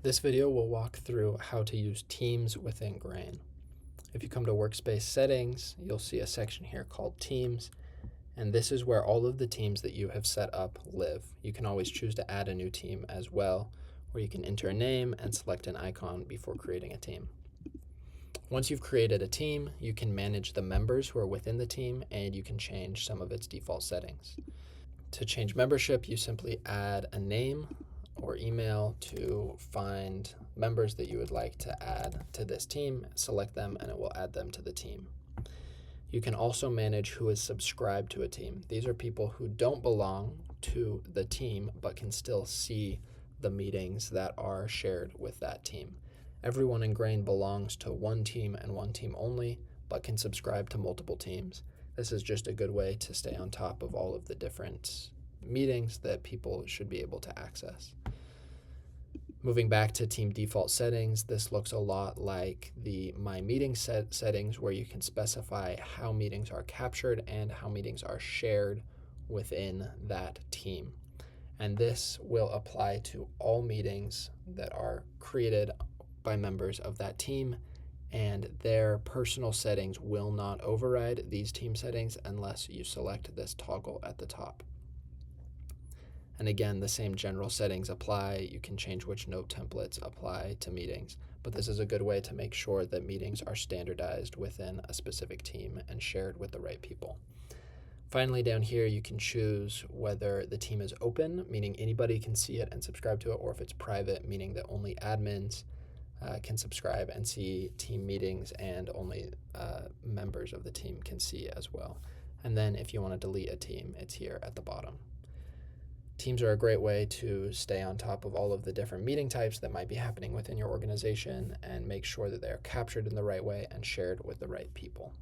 This video will walk through how to use Teams within Grain. If you come to Workspace Settings, you'll see a section here called Teams, and this is where all of the teams that you have set up live. You can always choose to add a new team as well, where you can enter a name and select an icon before creating a team. Once you've created a team, you can manage the members who are within the team, and you can change some of its default settings. To change membership, you simply add a name or email to find members that you would like to add to this team, select them, and it will add them to the team. You can also manage who is subscribed to a team. These are people who don't belong to the team but can still see the meetings that are shared with that team. Everyone in Grain belongs to one team and one team only, but can subscribe to multiple teams. This is just a good way to stay on top of all of the different meetings that people should be able to access. Moving back to team default settings, this looks a lot like the My Meeting settings, where you can specify how meetings are captured and how meetings are shared within that team. And this will apply to all meetings that are created by members of that team, and their personal settings will not override these team settings unless you select this toggle at the top. And again, the same general settings apply. You can change which note templates apply to meetings, but this is a good way to make sure that meetings are standardized within a specific team and shared with the right people. Finally, down here, you can choose whether the team is open, meaning anybody can see it and subscribe to it, or if it's private, meaning that only admins can subscribe and see team meetings, and only members of the team can see as well. And then if you want to delete a team, it's here at the bottom. Teams are a great way to stay on top of all of the different meeting types that might be happening within your organization and make sure that they're captured in the right way and shared with the right people.